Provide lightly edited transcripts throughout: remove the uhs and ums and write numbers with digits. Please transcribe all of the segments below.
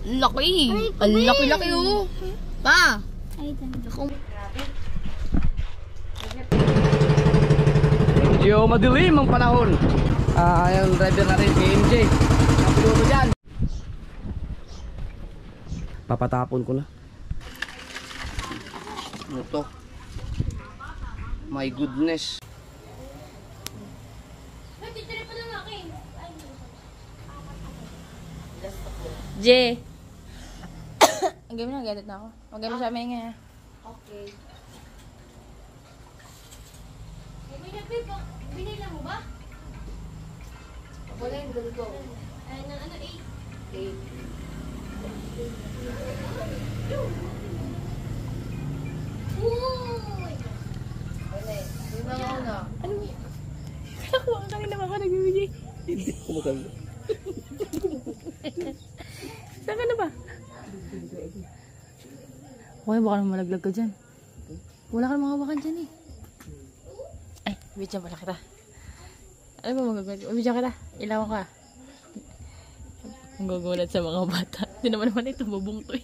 Laki. Ang laki-laki oh. Pa. Medyo madilim ang panahon. Yung driver natin si MJ. Napiluto dyan. Papatapon ko na. Ano to? My goodness. J. Ang game na, galit na ako. Mag-game sa amin nga. Okay. Binila mo ba? Wala yung ganito. Ano, 8? 8. Uy! Ano? Ano? Nakuha ka rin naman ka nagbibigay. Hindi ko maganda. Saan ka na ba? Okay, baka naman malaglag ka dyan. Wala ka naman hawakan dyan eh. Ay, bidyan pala kita. Ano ba magagawin? Bidyan kita. Ilawan ka. Ang gugulat sa mga bata. Hindi naman ito mabungtoy.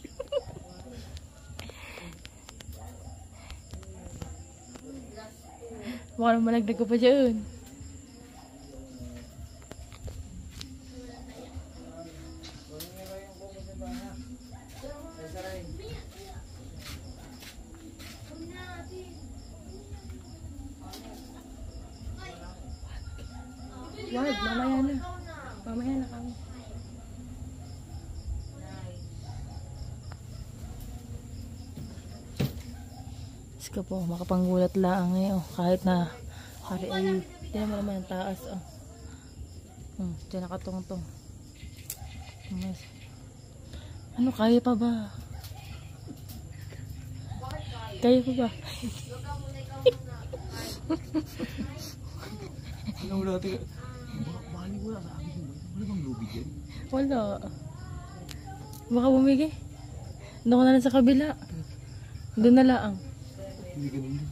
Baka naman malaglag ka pa dyan. Wag, mamaya na. Mamaya na kami. Ska po, makapanggulat lang eh. Oh. Kahit na hari ay, hindi naman ang taas. Oh. Diyan nakatungtong. Ano, kaya pa ba? Kaya pa ba? Ano wala natin? Bali wala sa akin. Wala bang lubid yan? Wala. Baka bumigay. Doon ka na lang sa kabila. Doon na lang. Hindi ganun.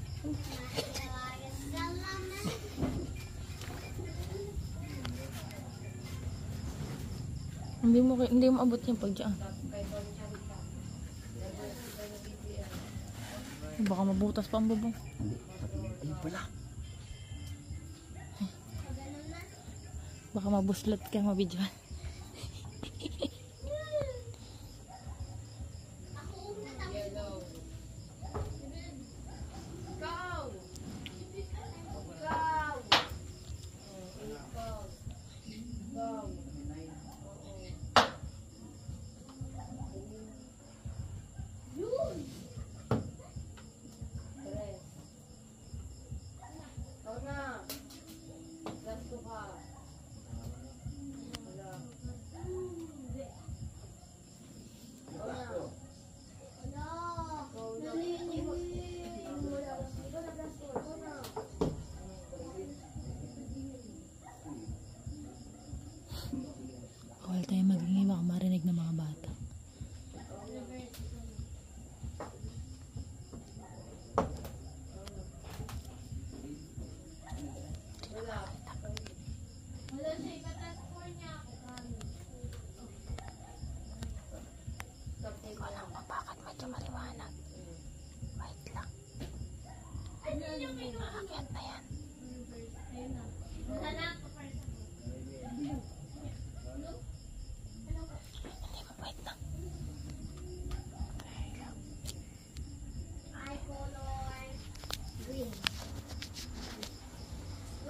Hindi mo abot yung pag dyan. Baka mabutas pa ang bubong. Ayun pala. Baka mabuslat ka, mabidyan. Bawal tayo magingay, baka marinig ng mga bata. Hindi ko alam kung bakit medyo maliwanag. Wait lang. Aakyat na yan. Wait lang.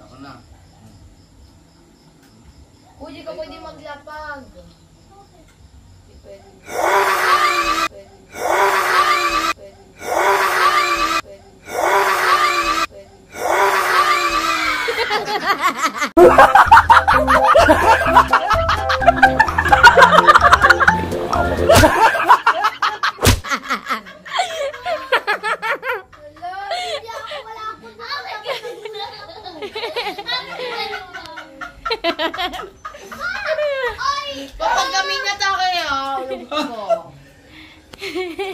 Ako na. Uy, di ka pwede maglapag. Di pwede. Kapag kami na tayo kayo,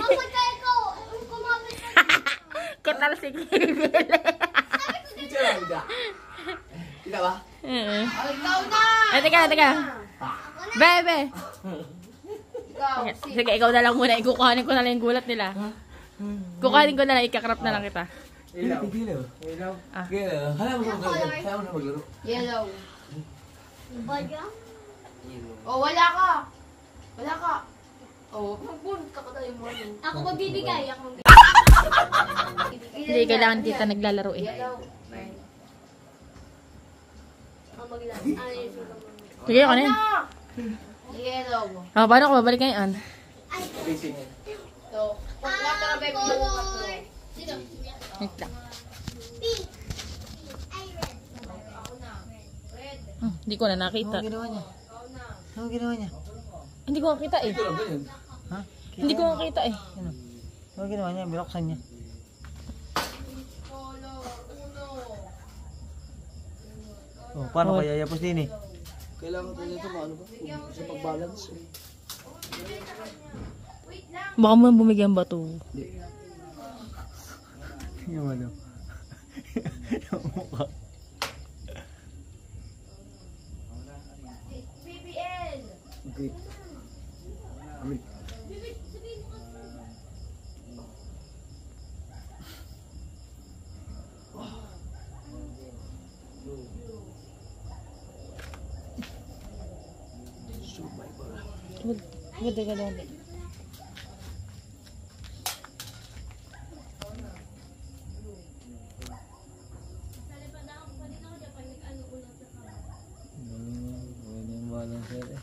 kapag kayo ko, kumapit ka. Katal si Kibel. Kita ba? Ikaw na! Ay, teka. Bebe. Ikaw, Sige, ikaw na lang muna. Ikukuhanin ko na lang yung gulat nila. Kukuhanin ko na lang, ikakrap na lang kita. Ilaw. Ilaw. Ah. Ilaw. Hayaan mo na maglaro. Yellow. Baga? Oh, wala ka. Wala ka. Oh, magbunot ka kada yung morning. Ako magbibigay. Ako magbibigay. Hindi, kailangan kita naglalaro eh. Yellow. Ako maglaro. Ah, yun. Sige, ako na yun. Yellow. Ah, paano ko babalik ngayon? Basic. So, kung wala ka na baby, yung katlo. Sino? Wait lang. Pink. Ay, red. Ako na. Red. Hindi ko na nakita. ginawa niya? Ako na. Ano ginawa niya? Hindi ko nakita eh. Ito lang ba yun? Ha? Hindi ko nakita eh. Ano ginawa niya? Binuksan niya. Color. Uno. Oh, paano kaya yapos din eh? Kailangan ko nito paano ba? Sa pag-balance. Baka mo bumigyan ba to? Yung ano? Yung mukha. BBL. Okay. Amin. Ganda ka lang. Ano yung balancer eh?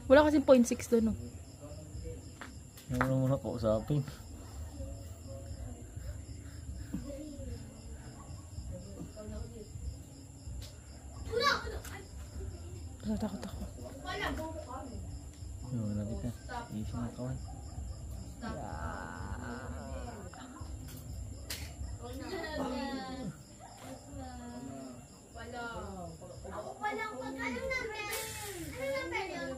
Wala kasi 0.6 doon. No? Yung muna kausapin. Takot ako. Yung lapit na. Easy na kawan. Ako pa lang pag anong number? Anong number yun?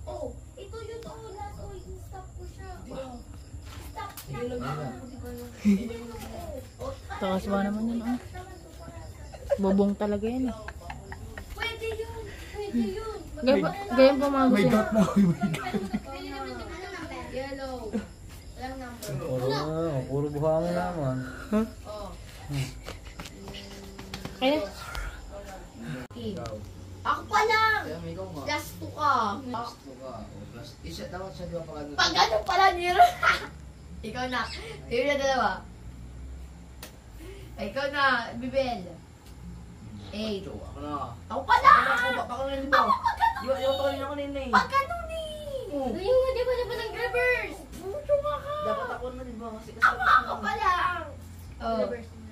Oh, ito yung last. Oh, stop ko siya. Stop. Takas ba naman yun? Oh. Bobong talaga yan eh. Pwede yun. Pwede yun. Gayang pa mga gusto. na ako. Anong number? Yellow. Walang number. Puro buhangin naman. Oh. Kaya? Ako pa lang. Kaya may ikaw nga. Last two ka. Gusto ka. Isa dapat siya di ba pag Pag ganun pala, Nero. Ikaw na. Ikaw na dalawa. Ikaw na, Bibel. 8. Ako na. Ako pa lang. Ako na ba? Ako pag ganun. Di ba rin ako nila eh. Pag ganun eh. Ayun nga, di ba ng grabbers? Mucho nga ka. Dapat ako na di ba? Kasi Ako pa lang. Oh.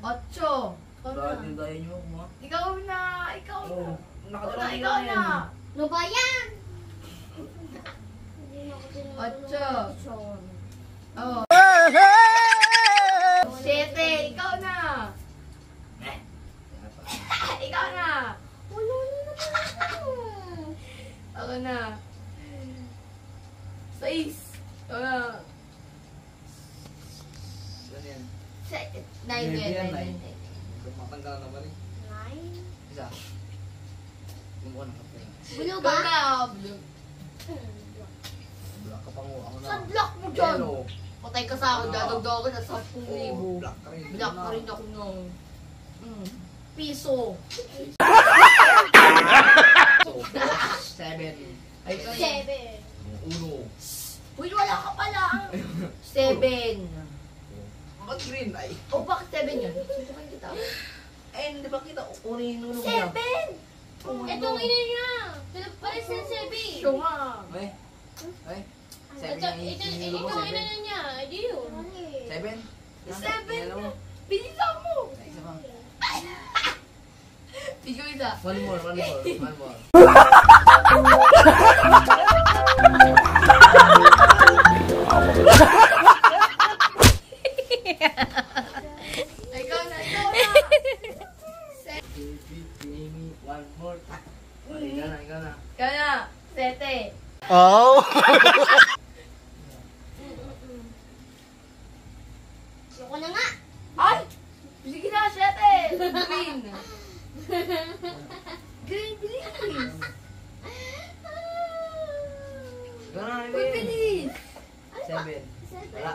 8. Ikaw na. Yung daya niyo ako ha. Ikaw na. Ikaw na. Oo. Nakadala Ikaw na. No ba yan? 8. Oh. 7. Ikaw na. Ikaw na. Wala na naman. Ako na. 6. Ikaw na. Yan yan. 9. Matanggal na ba rin? Isa. Kumuha na kape. Blue Ikaw ba? na. Blue. Black ka pa mo. Ako na. Saan block mo dyan? Yellow. Patay ka sa akin. Dadagdagan na 10,000. Oh, black ka rin. Black na rin ako ng piso. So, 7. Ay, ikaw na. 7. Uno. Uy, wala ka pala. 7. Ba't green? Ay. O, bakit 7 yun? Susukan kita. Eh, di ba kita? Unin yung ulo niya. 7! Itong ina niya. Pares na 7. Show nga. Ay. Ay. Ito, itong ina niya. Hindi yun. 7? 7! Bilisan mo! Isa pa. Ikaw isa. One more. Ikaw na. One more. Ikaw na. Ikaw na. 7. Oh! Ayoko na nga. Ay! Sige na, 7! Green! Green, bilis! Uy, bilis! 7. Wala.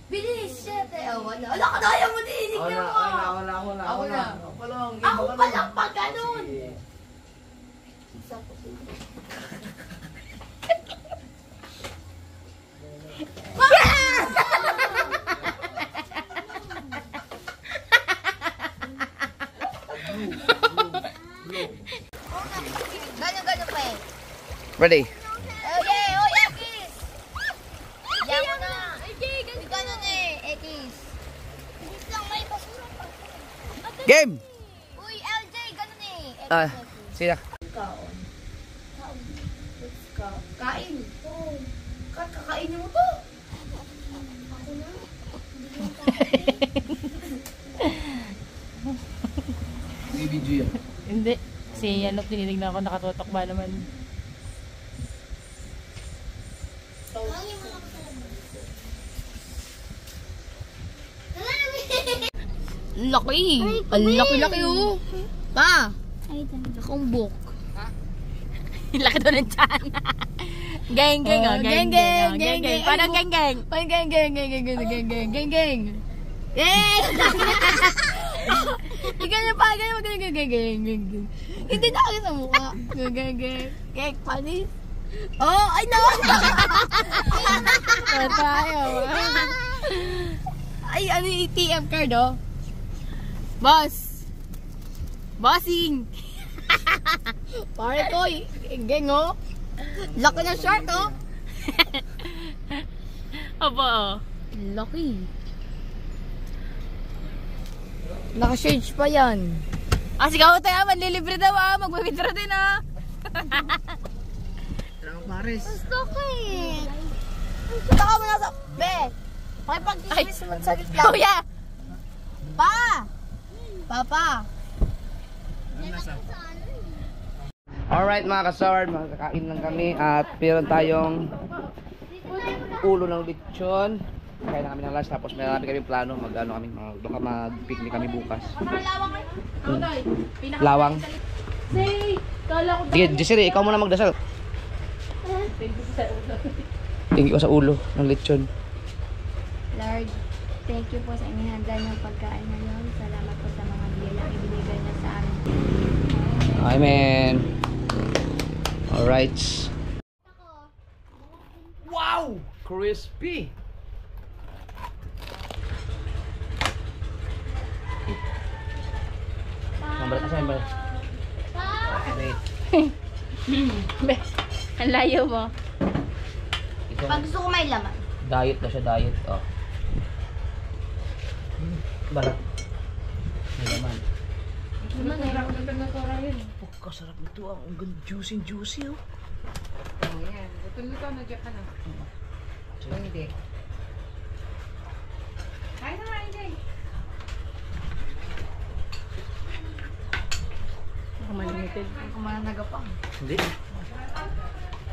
Bilis! 7! Oh, wala. Wala ka na, ayaw mo din! Hindi ka mo! Ako na. Ako pa lang pag ganun! Ganyan pa eh. Ready? Okay, oh, Ekis! Yan mo na! Hindi ganun eh, Ekis. Bilis lang, may basura pa. Game! Uy, LJ, ganun eh. Ekis, Ah, Ekis. sila. Kain. Kakainin mo to. Video yun. Hindi. Si ano, tinignan ko, nakatutok ba naman. Laki! Ang laki-laki oh! Pa! Ay, dami. Nakumbok. Laki doon ng tiyan. Geng, geng, oh. Geng, geng, geng, geng. Parang geng, geng. Parang geng, geng, geng, geng, geng, geng, geng, geng, geng. Geng! Ganyan pa, ganyan, geng, geng, geng, geng, geng, geng. Hindi na ako sa mukha. Geng, geng, geng. Geng, panis. Oh, ay, no! Tayo. Ay, ano yung ATM card, oh? Boss! Bossing! Pare ko, geng, oh. Laki ng short, oh. Aba, oh. Laki. Naka-shades pa yan. Ah, sigaw tayo, manlilibre daw, ah. Mag-withdraw din, ah. Gusto ko eh. Punta ka muna sa... Be! Makipag-dismiss naman sa gitla. Kuya! Pa! Papa! Alright mga kasaward, makakain lang kami at meron tayong ulo ng lechon. Kaya na kami ng lunch tapos meron kami plano mag-ano kami, mag-picnic kami bukas. Lawang. Sige, Jessere, ikaw muna magdasal. Tingin ko sa ulo ng lechon. Lord, thank you po sa inihanda ng pagkain ngayon. Salamat po sa mga biyalang ibinigay niya sa amin. Amen. Alright. Wow! Crispy! Mambalat na siya, mambalat. Wait. Ang layo mo. Ito, Pag gusto ko may laman. diet na siya, diet. Oh. Balat. May laman. Oh, kasarap nito ah. Ang ganda, juicy oh. Ayan, luto na dyan ka na. Hindi. Kaya na, hindi. Malimited. Ang kumana nagapang. Hindi.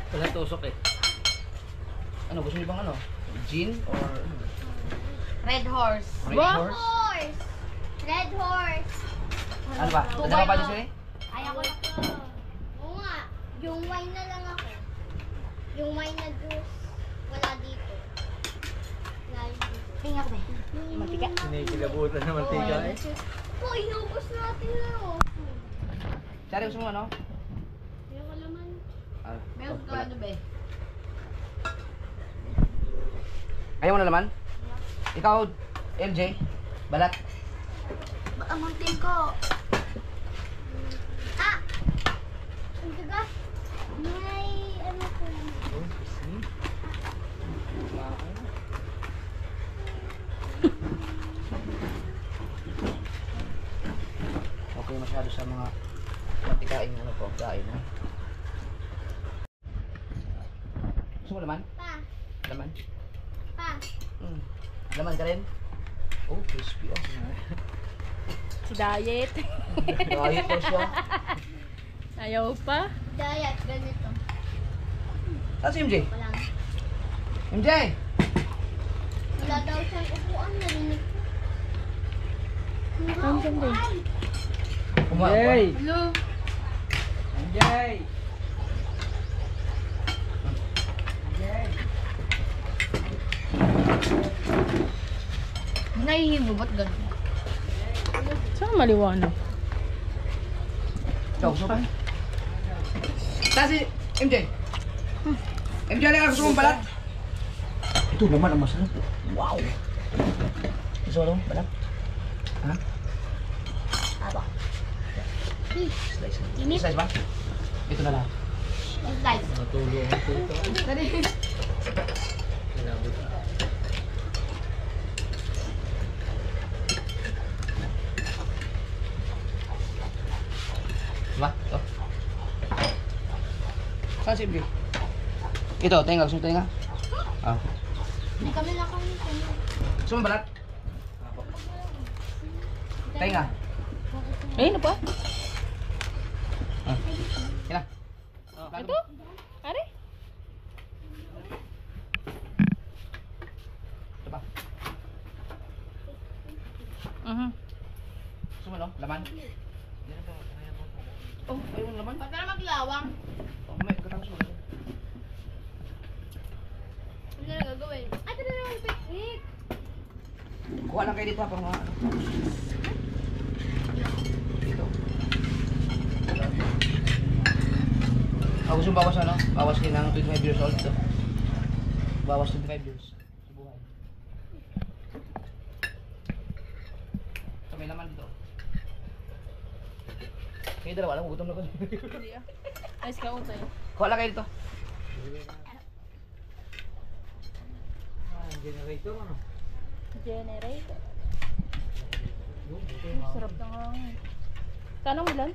Wala tusok eh. Ano, gusto niyo bang ano? Gin or Red horse. red horse? Horse! Red horse! Ano ba? Dada pa dyan siya eh? Ayaw ko na to. Oo nga. Yung wine na lang ako. Yung wine na juice. Wala dito. Wala dito. Tingnan ko ba? Mantika? Sinikilabutan na mantika eh. Po, inubos natin na oh. Sari, gusto mo ano? Ayaw ko naman. Ah, Meron ka ano ba eh? Ayaw mo na naman? Ikaw, MJ? Balat? Ba't ang muntin ko? Ah! Ang tigas. May ano ko naman. Okay masyado sa mga matikain ano po, kain ha? Gusto mo laman? Pa! Laman? Pa! Laman ka rin? Oh, crispy oh. Si diet. Diet po siya. Ayaw pa. Diet, ganito. Saan si MJ? Walang. MJ! Wala daw siyang upuan, narinig ko. Saan dyan din? Kumaway! Hello? MJ! Nahihibo, ba't ganun? Saan maliwanag? Ikaw, gusto ka? Saan si MJ? MJ, halika, gusto mong balat? Ito naman ang masarap. Wow! Gusto mo naman balat? Ha? Aba. Slice. Slice ba? Ito na lang. Slice. Natulog ang puto. Dali. Sinabot. Diba? Ito. Saan si MJ? Ito, tenga. Gusto mo tenga? Ah. Hindi kami nakain. Gusto mo balat? Tenga. Ayun na pa. Ah. Yan na. Ito? Are? Ito pa. Gusto mo no? Laman? Oh, ayaw mo laman? Ba't na maglawang? Oh, may katapos mo laman. Ano na gagawin? Ay, ito na naman picnic. Kuha lang kayo dito ha, pang mga ano. Dito. Gusto mo bawas ano? Bawas kayo ng 25 years old dito. Bawas 25 years. Sa buhay. So, may laman dito. Kayo dalawa lang, gutom na ko. Hindi ah. Ayos ka tayo. Kuha lang kayo dito. Generator ano? Generator. Sarap na nga. Saan ang ulan?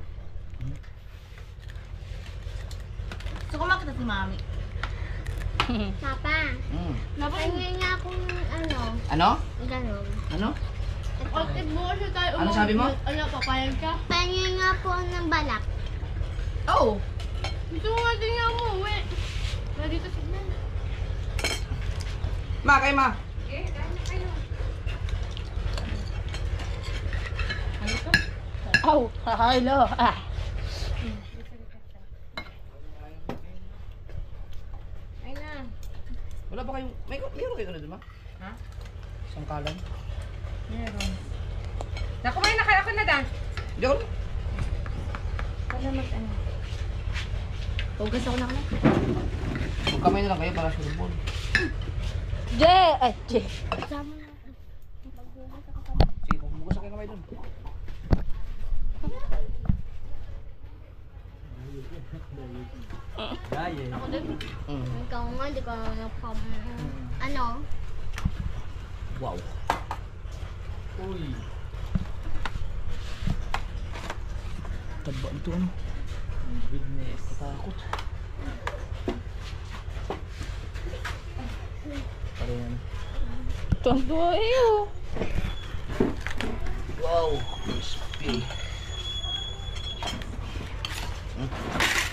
Gusto ko makita si Mami. Papa, pahingi nga akong ano, Ano? gano'n. Ano? Bakit mo kasi tayo Ano sabi mo? Ano, papayag ka? Pahingi nga po ng balak. Oo. Gusto ko nga din nga umuwi. Wala dito signal. Ma, kayo ma. Aw! Hello! Ah! Ay na. Wala ba kayong... Mayroon kayo ano dun ma? Ha? Sangkalan? Meron. Nakumain na kayo ako na dan. Hindi ako. Para mag-ano. Hugas ako na ka na. Magkamay na lang kayo para sa lubon. Je! Ay, Je! Sama na. Sige, pagbukas kayo kamay dun. Dahil. Ako din. Ikaw nga, di ka napam... Ano? Wow. Uy. Taba ito ano? Goodness. Katakot. Parang yan. Tuwan-tuwa iyo! Wow. Crispy.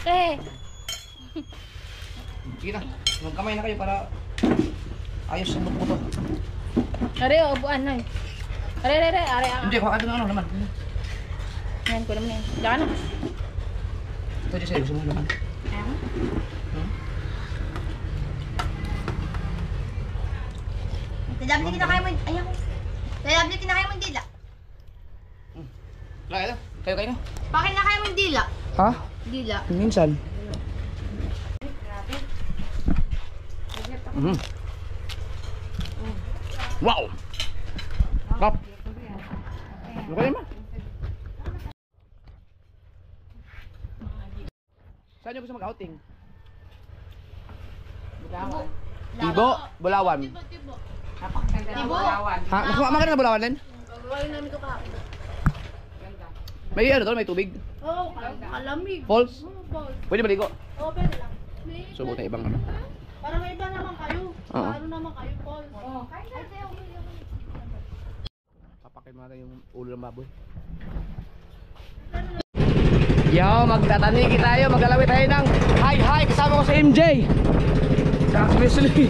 Eh! Sige na. Magkamay na kayo para ayos ang buto. Are, upuan na eh. Are, ang... Hindi, kuha ka doon ano naman. Yan ko naman yan. Diyan ka na. Ito dyan sa'yo, gusto mo naman. Dadabli kinakain mo. Ayaw ko. Dadabli kinakain mo yung dila. Wala kayo. Kayo na. Bakit nakain mo yung dila? Ha? Dila. Minsan. Wow! Kap! Ano kayo ma? Saan nyo gusto mag-outing? Tibo, Bulawan. Tibo. Ha? Mas maganda na Bulawan din? Gagawin namin ito kahapon. May ano doon, may tubig? Oo, kalamig. Falls? Oo, balls. Pwede maligo? Oo, pwede lang. Subok na ibang ano. Para may iba naman kayo. Oo. Ano naman kayo, Paul? Oo. Papakin mo natin yung ulo ng baboy. Yo, magtatanigi tayo, maglalawit tayo ng hi kasama ko si MJ. Sa Wesley.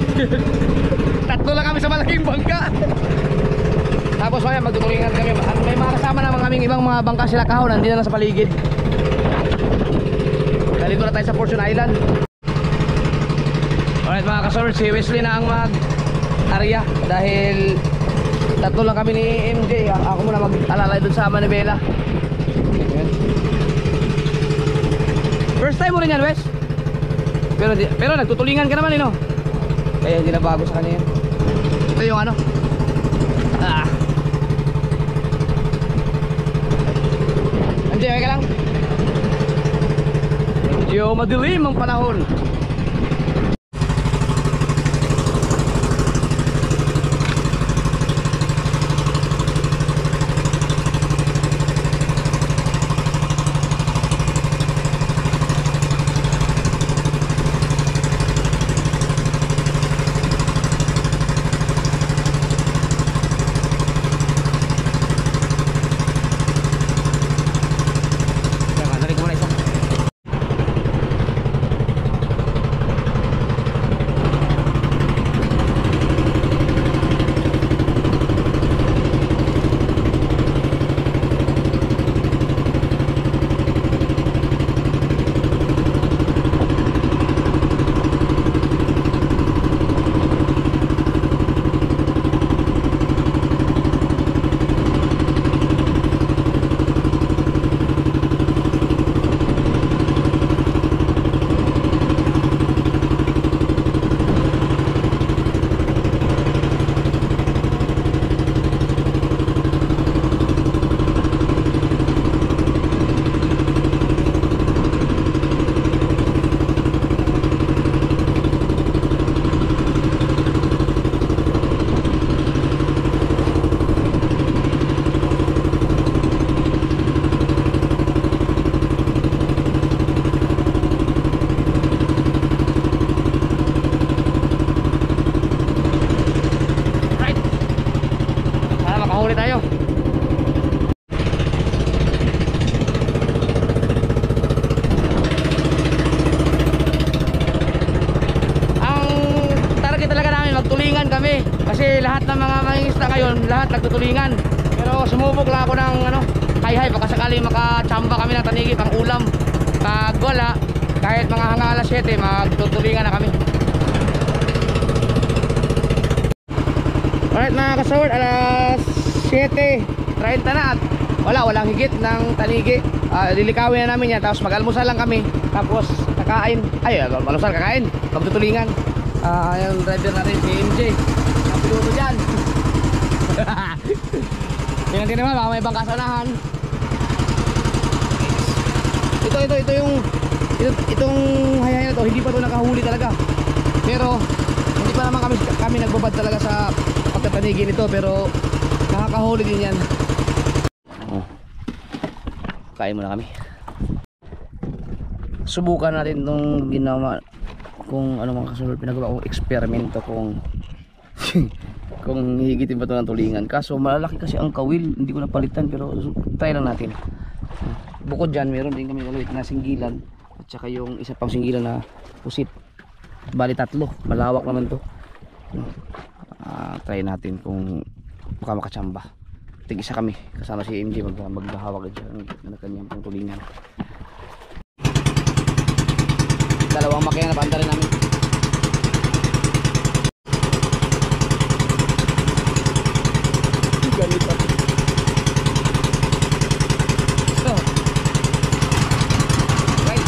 Tatlo lang kami sa malaking bangka. Tapos maya magtutulingan kami. May mga kasama naman kaming ibang mga bangka sila kahon, nandito na sa paligid. Dito na tayo sa Fortune Island. Alright mga kasor, si Wesley na ang mag-area dahil tatlo lang kami ni MJ. Ako muna mag-alalay dun sa Manibela. First time mo rin yan, Wes? Pero nagtutulingan ka naman, no? Kaya hindi na bago sa kanya yan. Ito yung ano. MJ, okay ka lang? Medyo madilim ang panahon. Kasi lahat ng mga mangingisda ngayon, lahat nagtutulingan. Pero sumubok lang ako ng hay baka sakali makachamba kami ng tanigi pang ulam. Pag wala, kahit mga hanga alas 7 magtutulingan na kami. Alright mga kasaward, alas 7:30 na at walang higit ng tanigi. Lilikawin na namin yan, tapos mag-almusal lang kami. Tapos kakain, almusal kakain, magtutulingan. Yung driver natin si MJ, napiluto dyan. Tingnan naman, baka may bangka sa unahan. Itong hayhay na to, hindi pa to nakahuli talaga. Pero hindi pa naman kami nagbabad talaga sa pagtatanigin nito, pero nakakahuli din yan. Kain muna kami. Subukan natin itong ginawa, kung ano mga kasunod, pinagawa kong eksperimento kung kung hihigitin ba ito ng tulingan. Kaso malalaki kasi ang kawil, hindi ko napalitan, pero try lang natin. Bukod dyan, meron din kami ulit na singgilan at saka yung isa pang singgilan na pusit. Bali 3, malawak naman to. Try natin kung baka makachamba. Tig-isa kami, kasama si MJ maghahawak dyan ng kanyang pang tulingan. Dalawang makina na paanda rin namin. Ganito. So, right.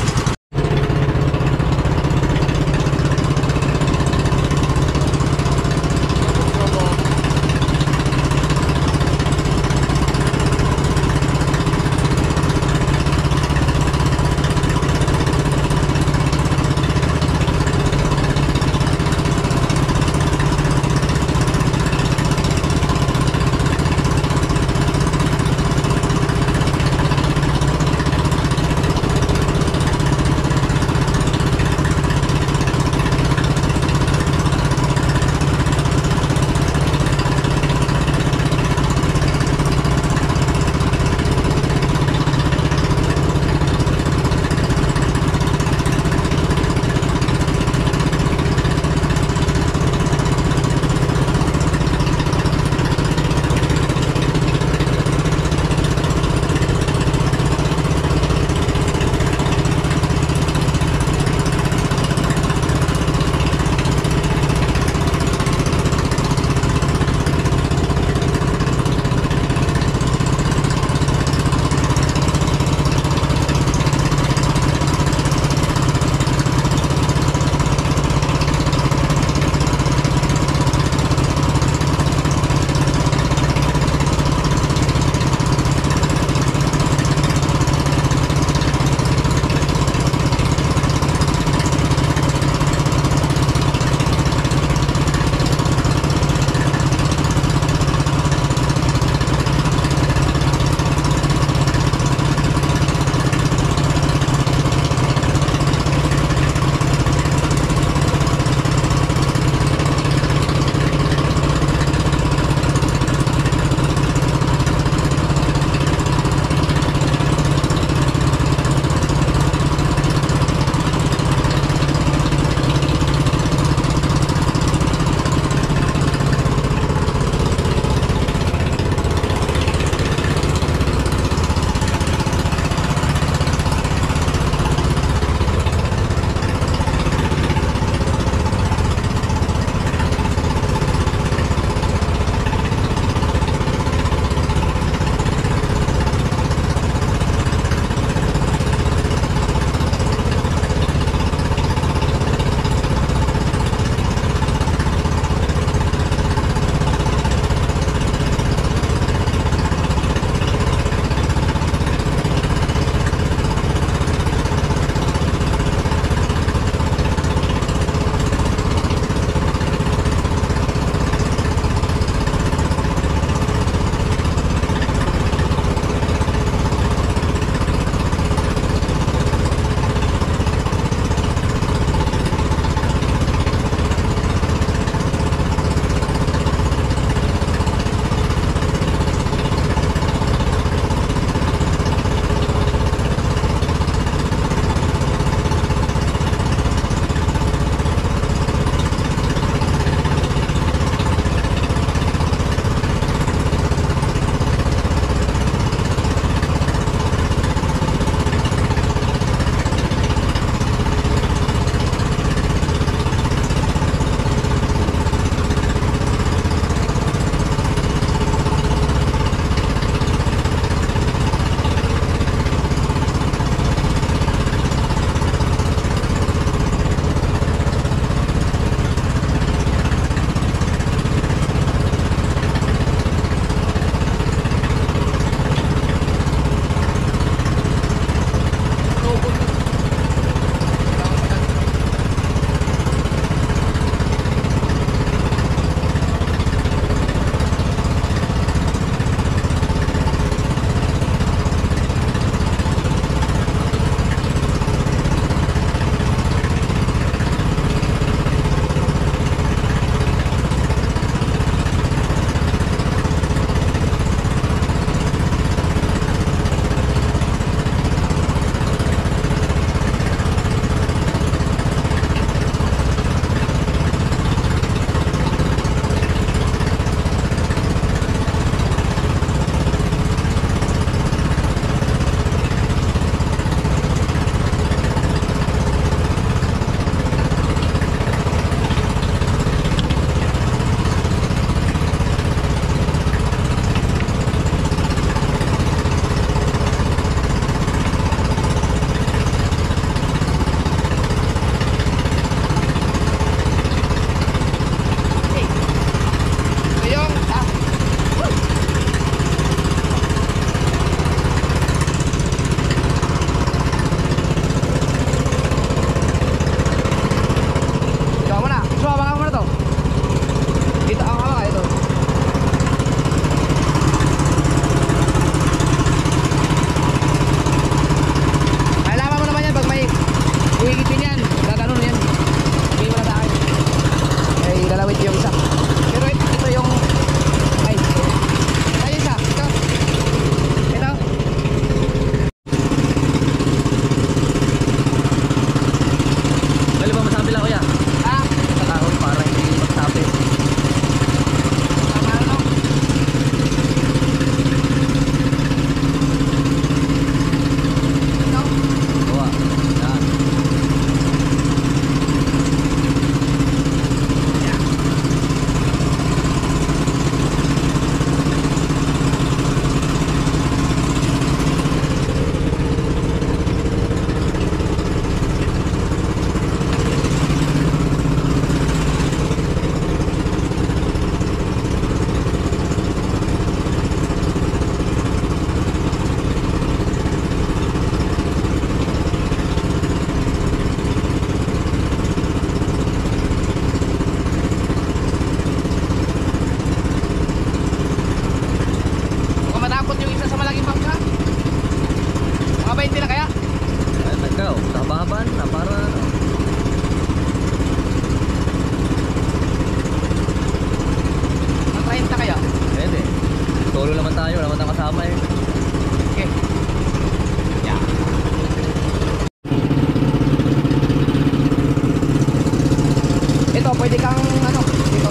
Ito, pwede kang ano, dito.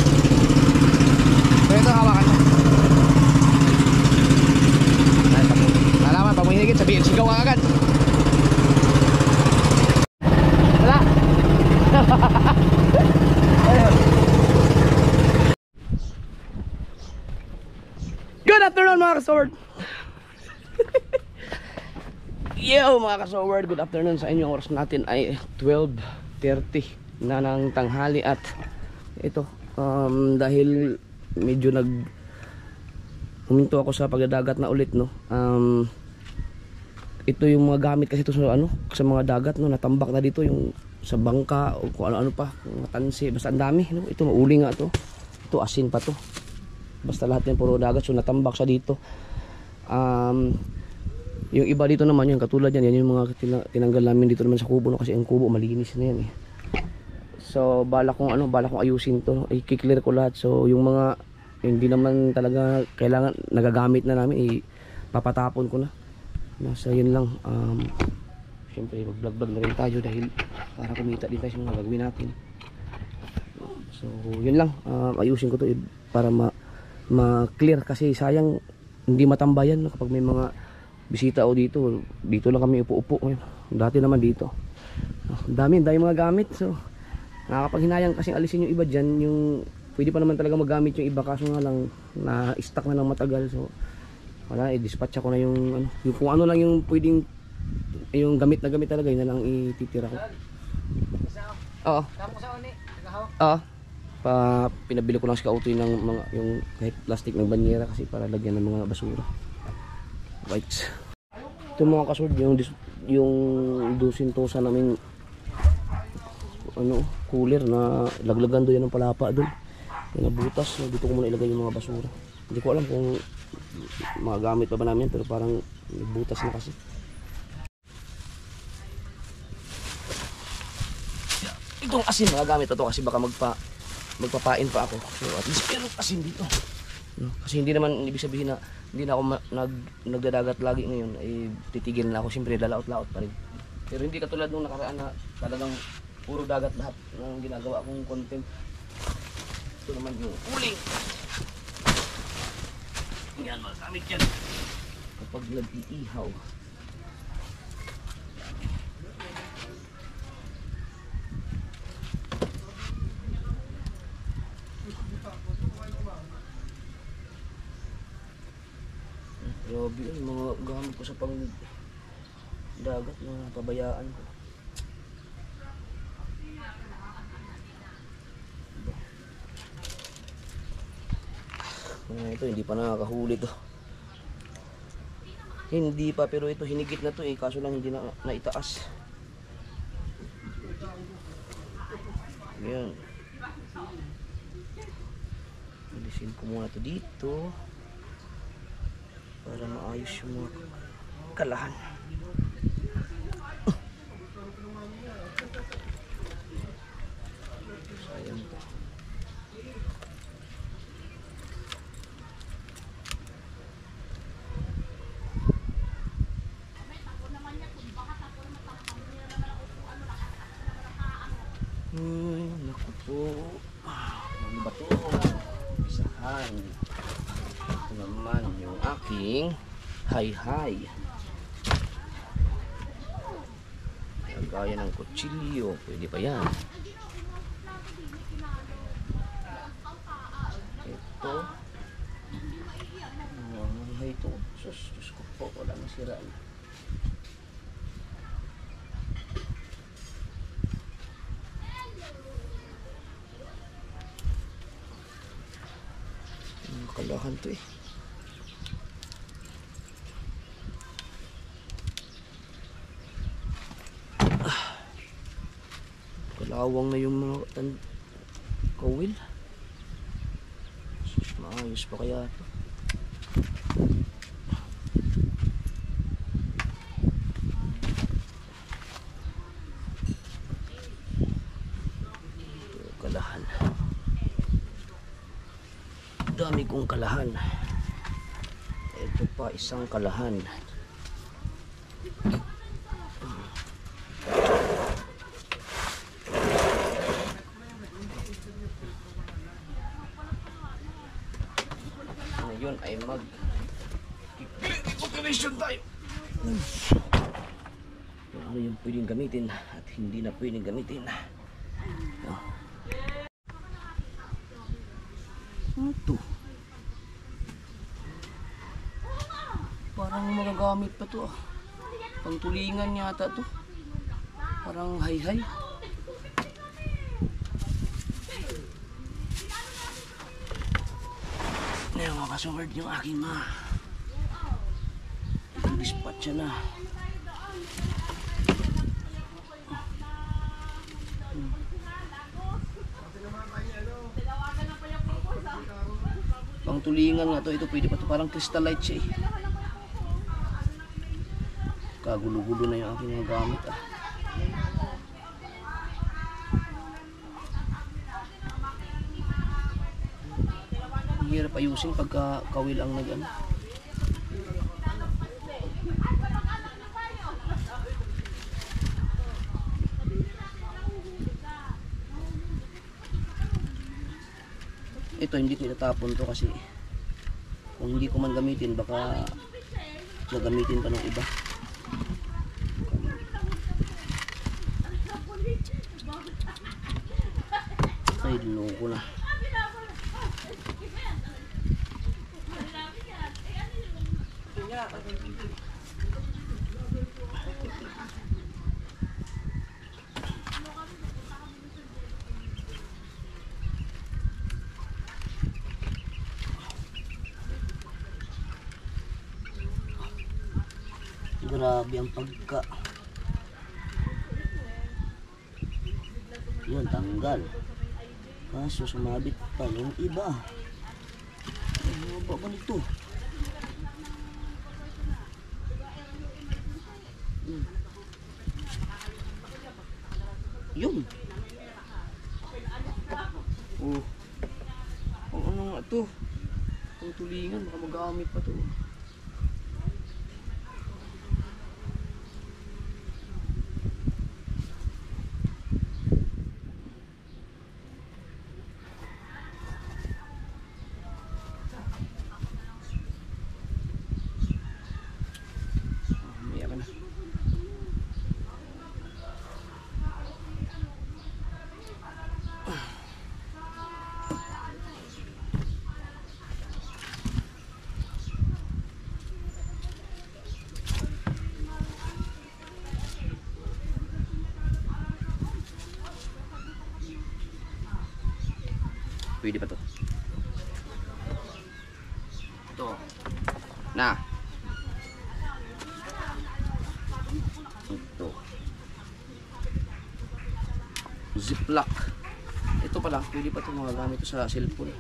Pwede ito hawakan mo. Nalaman, pag mahihigit, sabihin, sigaw ka agad. Wala. Good afternoon mga kasword. Yo mga kasword, good afternoon sa inyo. Ang oras natin ay 12:30 na ng tanghali. At ito, dahil medyo huminto ako sa pagdadagat na ulit, no. Ito yung mga gamit kasi ito sa sa mga dagat, no, natambak na dito yung sa bangka o kung ano-ano pa, matansi, basta ang dami, no. Ito mauli nga to. Ito asin pa to. Basta lahat yan puro dagat, so natambak siya dito. Yung iba dito naman, yung katulad yan yung mga tinanggal namin dito naman sa kubo, no, kasi ang kubo malinis na yan eh. So bala kong ayusin to, i-clear ko lahat. So yung mga hindi naman talaga kailangan nagagamit na namin, papatapon ko na. Nasa yun lang. Siyempre mag-vlog na rin tayo dahil para kumita din tayo sa mga gagawin natin. So yun lang, ayusin ko to para ma-clear, kasi sayang hindi matambayan, no, kapag may mga bisita o dito lang kami upo-upo ngayon. Dati naman dito dami mga gamit, so nakakapaghinayang kasi alisin yung iba dyan. Yung pwede pa naman talaga magamit yung iba, kaso nga lang na stock na ng matagal, so wala, i-dispatch ako na yung kung ano lang yung pwedeng yung gamit na gamit talaga, yun na lang ititira ko. Oo. Oo. Pinabili ko lang si Kautoy ng mga yung kahit plastic ng banyera, kasi para lagyan ng mga basura. Right. Ito mga kasod, yung dusintosa namin cooler na laglagan doon yan ng palapa doon. Yung nabutas, dito ko muna ilagay yung mga basura. Hindi ko alam kung magagamit pa ba namin, pero parang butas na kasi. Itong asin magagamit pa to, kasi baka magpapain pa ako. So at least meron asin dito. No? Kasi hindi naman ibig sabihin na hindi na ako nagdadagat lagi ngayon, ay titigil na ako. Siyempre lalaot-laot pa rin. Pero hindi katulad nung nakaraan na talagang puro dagat lahat ng ginagawa kong content. Ito naman yung uling. Yan, magamit yan kapag nag-iihaw. Grabe yun, mga gamit ko sa pang dagat na pabayaan ko. Ito hindi pa nakakahuli to. Hindi pa, pero ito hinigit na to kaso lang hindi na naitaas. Ayan. Alisin ko muna to dito para maayos yung mga kalahan. Sayang to. Naku po. Ano ba ito? Isahan. Ito naman yung aking hay-hay. Gaya ng kutsilyo. Pwede pa yan. Ito. Hay ito. Diyos ko po. Wala nasiraan. Kalahan to kalawang na yung mga kawil. Maayos pa kaya ito. Kalahan, dami kong kalahan. Ito pa isang kalahan. ngayon ay mag-commission tayo. Ano yung pwedeng gamitin at hindi na pwedeng gamitin. Ano to? Parang magagamit pa to ah. Pangtulingan yata to. Parang hay-hay. Ngayon mga kasungard yung aking mga i-dispatch siya na. Pangtulingan nga to. Ito pwede pa to. Parang crystallite siya eh. Kagulo-gulo na yung aking mga gamit ah. Hirap ayusin pagka kawil ang nag-ano. Ito hindi ko itatapon to kasi kung hindi ko man gamitin baka gagamitin pa ng iba. Ay, loko na. Grabe ang pagka. Yun, tanggal. Kaso sumabit pa yung iba. Ano ba nito? Yun. Oh. Oh, ano nga to? Ang tulingan, baka magamit pa to. Pwede pa to. Ito. Na. Ito. Ziplock. Ito pala, pwede pa ito mga gamit sa cellphone.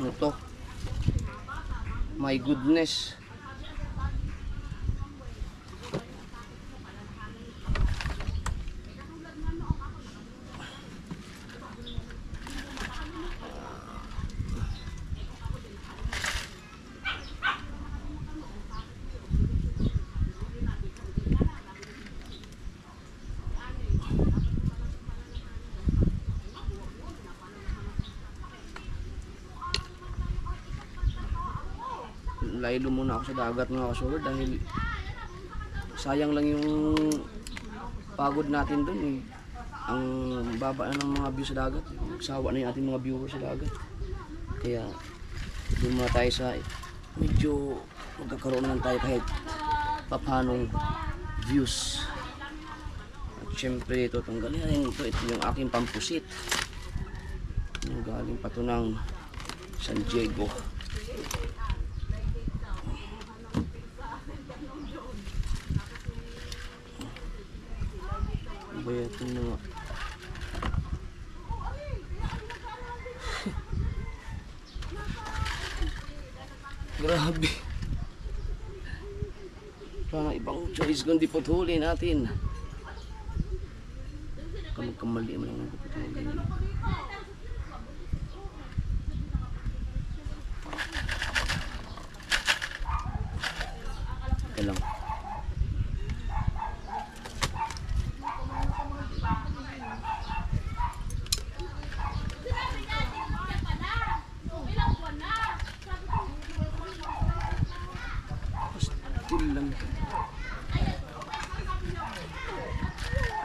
Ito. My goodness. Laylo muna ako sa dagat mga kasulod dahil sayang lang yung pagod natin dun eh. Ang baba na ng mga view sa dagat. Sawa na yung ating mga viewers sa dagat. Kaya doon muna tayo sa medyo magkakaroon lang tayo kahit papanong views. At syempre ito tanggalin. Ito yung aking pampusit. Yung galing pa to ng San Diego. Kaya ito mga grabe parang ibang choice kundi putulin natin kamali mo lang putulin.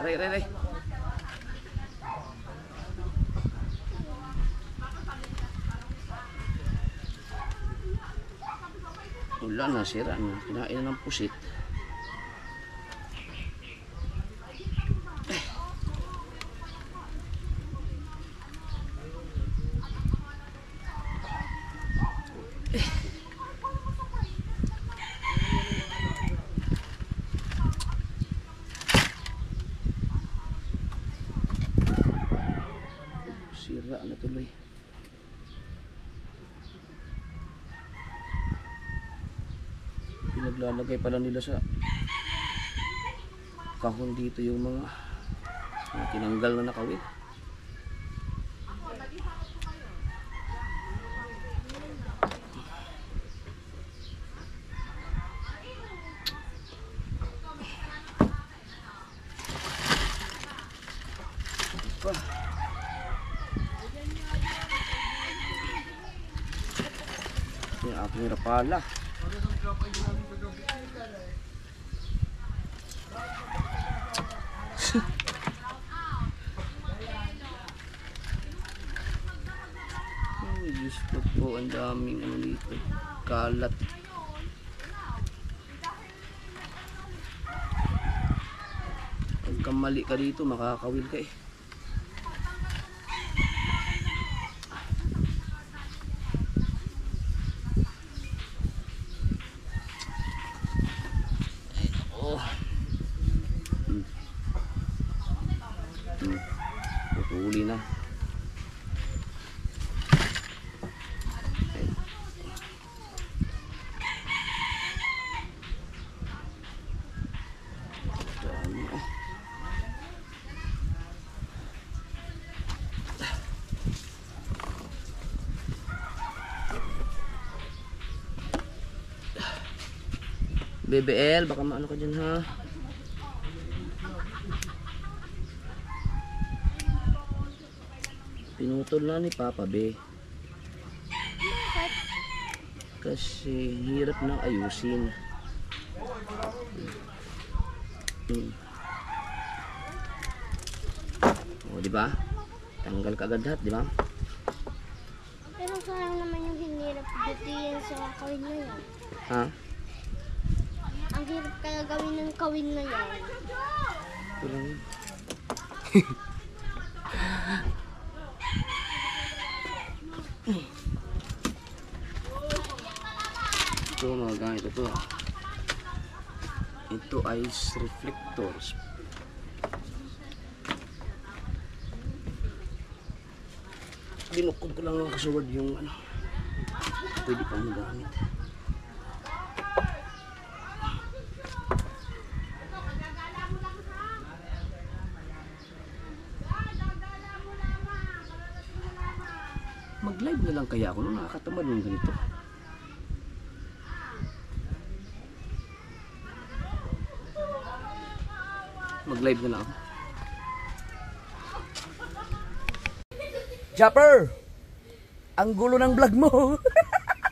Aray. Wala na, sira na. Kinain na ng pusit. Sira na tuloy. Pinaglalagay pala nila sa kahon dito yung mga tinanggal na nakawin. Yung aking rapala. Oh, Diyos ko po, ang daming ano dito. Kalat. Pagka mali ka dito, makakawil ka eh. Huli na. BBL, baka maano ka dyan ha. Pinutol na ni Papa B. Kasi hirap na ayusin. O, di ba? Tanggal ka agad lahat, di ba? Pero sayang naman yung hinirap dutihan sa kawin na yan. Ha? Ang hirap kaya gawin ng kawin na yan. Tulang. Ito mga gamit ito. Ito ay reflectors. Dinukod ko lang ng kasuwad yung ano. Pwede pang magamit. Mag-live na lang kaya ako nung nakakatamad ng ganito. Mag-live na lang ako. Chopper! Ang gulo ng vlog mo!